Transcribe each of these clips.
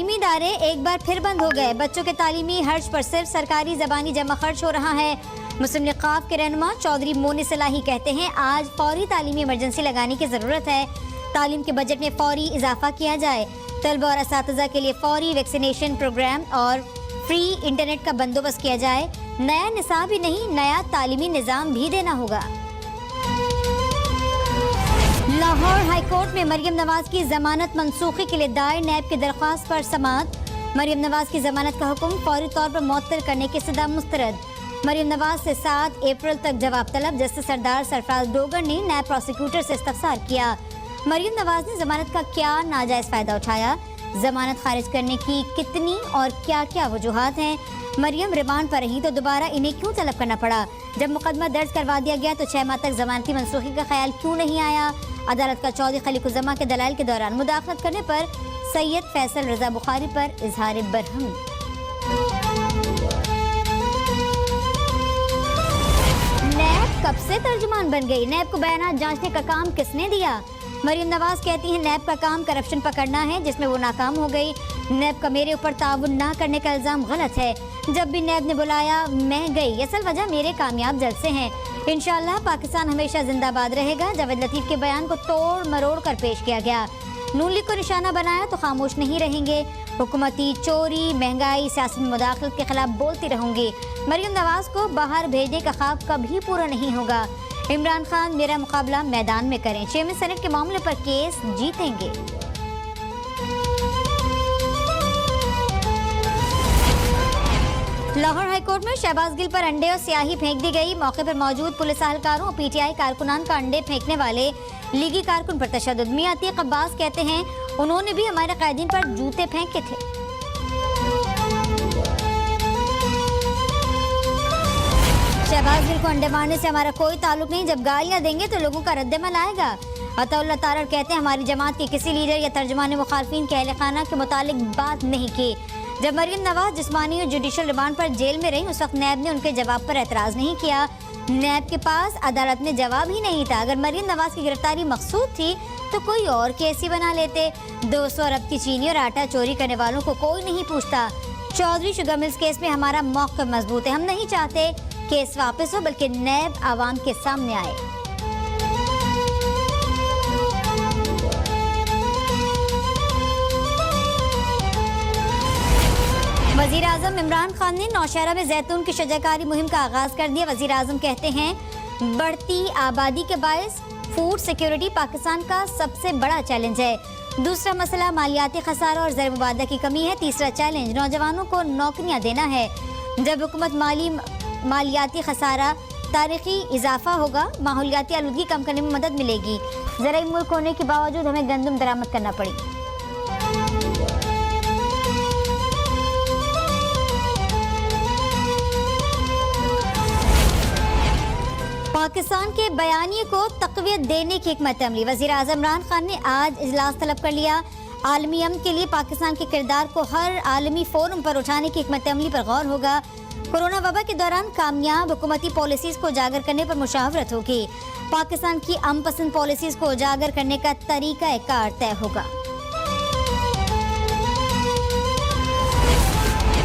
तालीमी इदारे एक बार फिर बंद हो गए। बच्चों के तालीमी खर्च पर सिर्फ सरकारी ज़बानी जमा खर्च हो रहा है। मुस्लिम लीग ख़ाफ के रहनुमा चौधरी मोनी सलाही कहते हैं आज फौरी तालीमी इमरजेंसी लगाने की ज़रूरत है। तालीम के बजट में फौरी इजाफा किया जाए। तलबा और असातिज़ा के लिए फौरी वैक्सीनेशन प्रोग्राम और फ्री इंटरनेट का बंदोबस्त किया जाए। नया निसाब ही नहीं, नया तालीमी निज़ाम भी देना होगा। लाहौर हाईकोर्ट में मरियम नवाज की जमानत मनसूखी के लिए दायर नैब की दरख्वास्त पर समाअत। मरियम नवाज की जमानत का हुक्म फौरी तौर पर मुअत्तल करने की सदा मुस्तरद। मरियम नवाज से 7 अप्रैल तक जवाब तलब। जस्टिस सरदार सरफराज डोगर ने नैब प्रोसिक्यूटर से इस्तफसार किया। मरियम नवाज ने जमानत का क्या नाजायज फायदा उठाया, जमानत खारिज करने की कितनी और क्या क्या वजूहात हैं, मरियम रिमांड पर रही तो दोबारा इन्हें क्यों तलब करना पड़ा, जब मुकदमा दर्ज करवा दिया गया तो 6 माह तक जमानती मनसूखी का ख्याल क्यों नहीं आया। अदालत का चौधरी खलीकुज़्ज़मा के दलाइल के दौरान मुदाखलत करने पर सैयद फैसल रजा बुखारी पर इजहार बरहम। नैब कब से तर्जुमान बन गई, नैब को बयानात जांचने का काम किसने दिया। मरियम नवाज कहती हैं नैब का काम करप्शन पकड़ना है जिसमें वो नाकाम हो गई। नैब का मेरे ऊपर ताउन ना करने का इल्ज़ाम गलत है। जब भी नैब ने बुलाया मैं गई, असल वजह मेरे कामयाब जलसे हैं। इंशाअल्लाह पाकिस्तान हमेशा जिंदाबाद रहेगा। जावेद लतीफ़ के बयान को तोड़ मरोड़ कर पेश किया गया। नून लीग को निशाना बनाया तो खामोश नहीं रहेंगे। हुकूमती चोरी, महंगाई, सियासत में मुदाखलत के खिलाफ बोलती रहूंगी। मरियम नवाज को बाहर भेजने का ख्वाब कभी पूरा नहीं होगा। इमरान खान मेरा मुकाबला मैदान में करें, चेयरमैन सेनेट के मामले पर केस जीतेंगे। लाहौर हाईकोर्ट में शहबाज गिल पर अंडे और स्याही फेंक दी गई। मौके पर मौजूद पुलिस एहलकारों और पीटीआई कारकुनान का अंडे फेंकने वाले लीगी कारकुन पर तशद्दुद। मियां अतीक अब्बास कहते हैं उन्होंने भी हमारे कैदीन पर जूते फेंके थे। शहबाज गिल को अंडे मारने से हमारा कोई ताल्लुक नहीं, जब गालियां देंगे तो लोगों का रद्दमल आएगा। अताउल्लाह तारड़ कहते हैं हमारी जमात के किसी लीडर या तर्जुमान मुखालफिन के अहले खाना के मुतालिक बात नहीं की। जब मरियम नवाज जिस्मानी और जुडिशल रिमांड पर जेल में रही उस वक्त नैब ने उनके जवाब पर एतराज़ नहीं किया। नैब के पास अदालत में जवाब ही नहीं था। अगर मरियम नवाज की गिरफ्तारी मकसूद थी तो कोई और केस ही बना लेते। 200 अरब की चीनी और आटा चोरी करने वालों को कोई नहीं पूछता। चौधरी शुगर मिल्स केस में हमारा मौक़िफ़ मजबूत है। हम नहीं चाहते केस वापस हो, बल्कि नैब आवाम के सामने आए। वज़ीर आज़म इमरान खान ने नौशहरा में जैतून की शजाकारी मुहिम का आगाज़ कर दिया। वज़ीर आज़म कहते हैं बढ़ती आबादी के बायस फूड सिक्योरिटी पाकिस्तान का सबसे बड़ा चैलेंज है। दूसरा मसला मालियाती खसारा और ज़र मुबादला की कमी है। तीसरा चैलेंज नौजवानों को नौकरियां देना है। जब हुकूमत मालियाती खसारा तारीखी इजाफा होगा, माहौलियाती आलूदगी कम करने में मदद मिलेगी। ज़राई मुल्क होने के बावजूद हमें गंदम दरामद करना पड़ी। पाकिस्तान के बयानिए को तक़वियत देने की हिकमत अमली। वज़ीर आज़म इमरान खान ने आज इजलास तलब कर लिया। आलमी अमन के लिए पाकिस्तान के किरदार को हर आलमी फोरम पर उठाने की हिकमत अमली पर गौर होगा। कोरोना वबा के दौरान कामयाब हुकूमती पॉलिसीज़ को उजागर करने पर मुशावरत होगी। पाकिस्तान की अम पसंद पॉलिसीज़ को उजागर करने का तरीका कार तय होगा।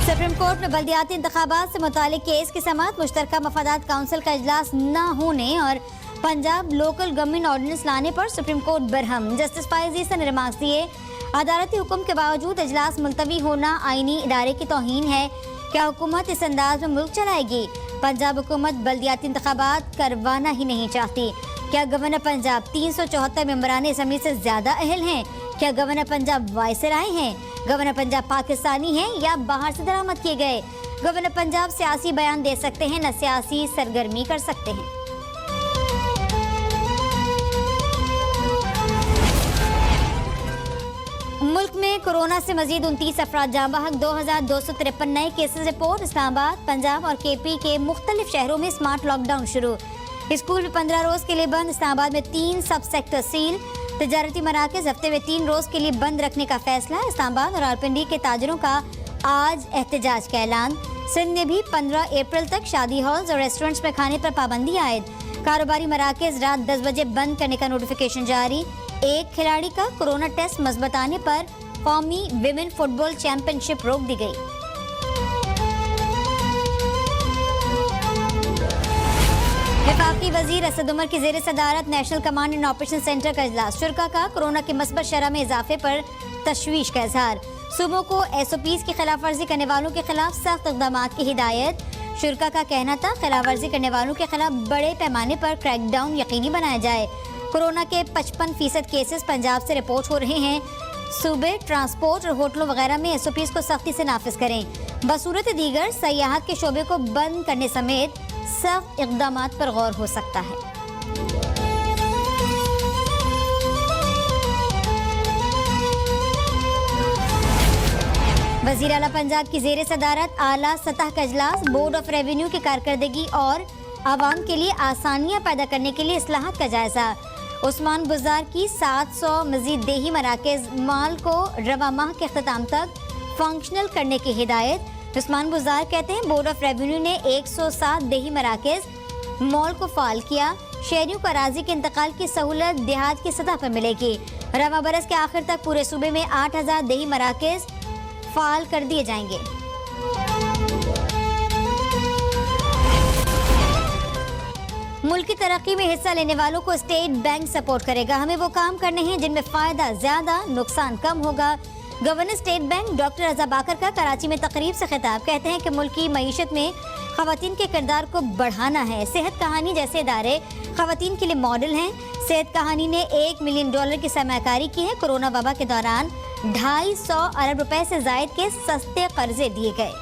सुप्रीम कोर्ट में बल्दियाती इंतखाबात से मुतालिक केस की समाअत। मुश्तरका मफादात काउंसिल का इजलास न होने और पंजाब लोकल गवर्नमेंट ऑर्डिनेंस लाने पर सुप्रीम कोर्ट बरहम। जस्टिस फाइज ईसा ने रिमार्क्स दिए अदालती हुक्म के बावजूद इजलास मुलतवी होना आईनी इदारे की तौहीन है। क्या हुकूमत इस अंदाज में मुल्क चलाएगी। पंजाब हुकूमत बल्दियाती इंतखाबात करवाना ही नहीं चाहती। क्या गवर्नर पंजाब 374 मेंबरान असम्बली से ज्यादा अहल हैं। क्या गवर्नर पंजाब वायसराय हैं। गवर्नर पंजाब पाकिस्तानी हैं या बाहर से दरामद किए गए। गवर्नर पंजाब सियासी बयान दे सकते हैं, न सियासी सरगर्मी कर सकते हैं। मुल्क में कोरोना से मजीद 29 अफराद जाँ बहक। 2253 नए केसेस रिपोर्ट। इस्लामाबाद, पंजाब और केपी के मुख्तलिफ शहरों में स्मार्ट लॉकडाउन शुरू। स्कूल में 15 रोज के लिए बंद। इस्लामाबाद में 3 सब सेक्टर सील। तजारती मराकज़ हफ्ते में 3 रोज के लिए बंद रखने का फैसला। इस्लामाबाद और रावलपिंडी के ताजरों का आज एहतजाज का ऐलान। सिंध में भी 15 अप्रैल तक शादी हॉल्स और रेस्टोरेंट्स में खाने पर पाबंदी आयद। कारोबारी मराकज़ रात 10 बजे बंद करने का नोटिफिकेशन जारी। एक खिलाड़ी का कोरोना टेस्ट मस्बत आने पर कौमी विमेन फुटबॉल चैंपियनशिप रोक दी गई। वफाकी वजीर असद उमर की जेर सदारत national command and operation centre का इजलास। शुरा का कोरोना की मस्बत शरह में इजाफे पर तशवीश का इजहार। सूबों को SOPs की खिलाफ वर्जी करने वालों के खिलाफ सख्त इक़दाम की हिदायत। शुरा का कहना था खिलाफ वर्जी करने वालों के खिलाफ बड़े पैमाने पर क्रैकडाउन यकीनी बनाया जाए। कोरोना के 55% केसेस पंजाब से रिपोर्ट हो रहे हैं। सूबे ट्रांसपोर्ट और होटलों वगैरह में SOPs को सख्ती से नाफिज करें। बसूरत दीगर सयाहत के शोबे को बंद करने समेत सख्त इक़दाम पर गौर हो सकता है। वज़ीर आला पंजाब की जेर सदारत आला सतह का इजलास। बोर्ड ऑफ रेवेन्यू की कारकर्दगी और आवाम के लिए आसानियां पैदा करने के लिए इस्लाहात का जायजा। उस्मान बुज़ार की 700 मज़ीद देही मराकज़ माल को रवा माह के अख्ताम तक फंक्शनल करने की हिदायत। उस्मान बुज़ार कहते हैं बोर्ड ऑफ रेवेन्यू ने 107 देही मराकज़ मॉल को फाल किया। शहरियों को अराजी के इंतकाल की सहूलत देहात की सतह पर मिलेगी। रवा बरस के आखिर तक पूरे सूबे में 8000 देही मराकज़ फाल कर दिए जाएंगे। मुल्क की तरक्की में हिस्सा लेने वालों को स्टेट बैंक सपोर्ट करेगा। हमें वो काम करने हैं जिनमें फायदा ज्यादा, नुकसान कम होगा। गवर्नर स्टेट बैंक डॉक्टर रजा बाकर का कराची में तकरीब से खिताब। कहते हैं कि मुल्क की मईशत में खवातीन के किरदार को बढ़ाना है। सेहत कहानी जैसे इदारे खवातीन के लिए मॉडल हैं। सेहत कहानी ने $1 मिलियन की सरमाकारी की है। कोरोना वबा के दौरान 250 अरब रुपए से जायद के सस्ते कर्जे दिए गए।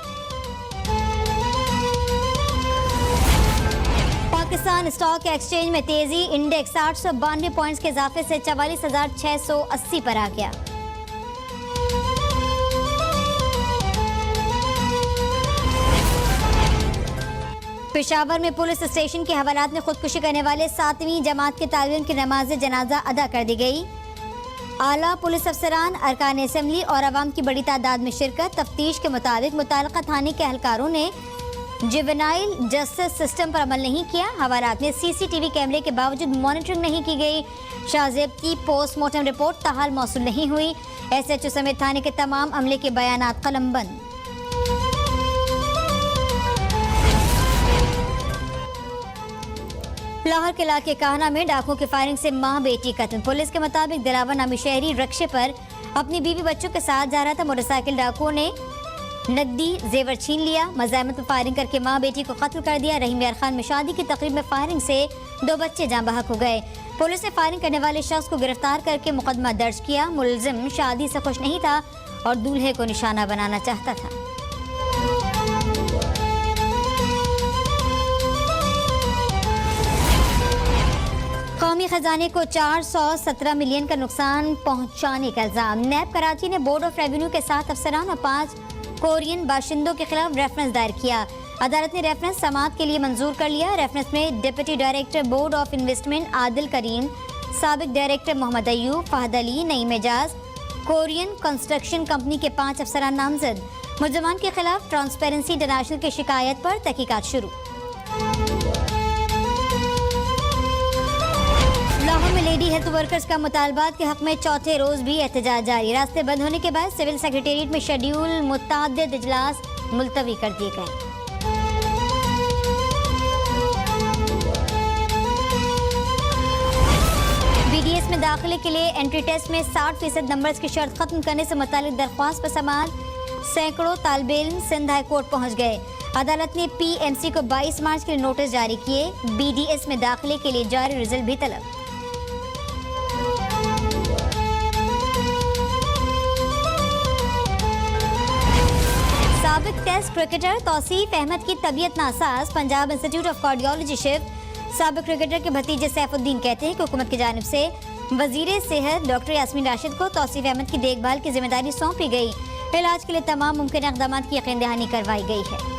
पाकिस्तान स्टॉक एक्सचेंज में तेजी। इंडेक्स 892 पॉइंट्स के इजाफे से 44,680 पर आ गया। पेशावर में पुलिस स्टेशन के हवालात में खुदकुशी करने वाले 7वीं जमात के तालिब की नमाज जनाजा अदा कर दी गई। आला पुलिस अफसरान, अरकान असेंबली और आवाम की बड़ी तादाद में शिरकत। तफ्तीश के मुताबिक मुताल्लिका थाने के एहलकारों ने जुवेनाइल जस्टिस सिस्टम पर अमल नहीं किया। हवालात में CCTV कैमरे के बावजूद मॉनिटरिंग नहीं की गई। शाहजेब की पोस्टमार्टम रिपोर्ट ताहाल मौसूल नहीं हुई। SHO समेत थाने के तमाम अमले के बयानात कलमबंद। लाहौर के इलाके काहना में डाकुओं की फायरिंग से मां बेटी कत्ल। पुलिस के मुताबिक दिलावर नामी शहरी रक्शे पर अपनी बीवी बच्चों के साथ जा रहा था। मोटरसाइकिल डाकुओं ने नकदी जेवर छीन लिया। मज़ाहमत में फायरिंग करके मां बेटी को कत्ल कर दिया। रहीम यार खान में शादी की तकरीब में फायरिंग से 2 बच्चे जान बहक हो गए। पुलिस ने फायरिंग करने वाले शख्स को गिरफ्तार करके मुकदमा दर्ज किया। मुलजिम शादी से खुश नहीं था और दूल्हे को निशाना बनाना चाहता था। कौमी खजाने को 417 मिलियन का नुकसान पहुंचाने का इल्जाम। नैब कराची ने बोर्ड ऑफ रेवेन्यू के 7 अफसरान और 5 कोरियन बाशिंदों के खिलाफ रेफरेंस दायर किया। अदालत ने रेफरेंस समाअत के लिए मंजूर कर लिया। रेफरेंस में deputy director board of investment Adil Karim, साबिक director Mohammad Ayub, Fahad Ali, Naeem Ejaz, Korean construction company के 5 अफसरान नामजद। मुलजमान के खिलाफ ट्रांसपेरेंसी इंटरनेशनल की शिकायत पर तहकीकात शुरू। लाहौर में लेडी हेल्थ वर्कर्स का मुतालबात के हक में चौथे रोज भी एहतजाज जारी। रास्ते बंद होने के बाद सिविल सेक्रेटेरिएट में शेड्यूल मुतअद्दिद इजलास मुलतवी कर दिए गए। BDS में दाखिले के लिए एंट्री टेस्ट में 60% नंबर्स की शर्त खत्म करने से मुतालिक दरख्वास्त पर समाअत। सैकड़ों तालिबे इल्म सिंध हाई कोर्ट पहुंच गए। अदालत ने PMC को 22 मार्च के लिए नोटिस जारी किए। BDS में दाखिले के लिए जारी रिजल्ट भी तलब। साबिक टेस्ट क्रिकेटर तौसीफ अहमद की तबीयत NASA's. Punjab institute of cardiology shift. साबिक क्रिकेटर के भतीजे सैफुद्दीन कहते हैं कि हुकूमत की जानिब से वजीर सेहत डॉक्टर यास्मीन राशिद को तौसीफ अहमद की देखभाल की जिम्मेदारी सौंपी गई। इलाज के लिए तमाम मुमकिन इक़दामात की यकीन दहानी करवाई गई है।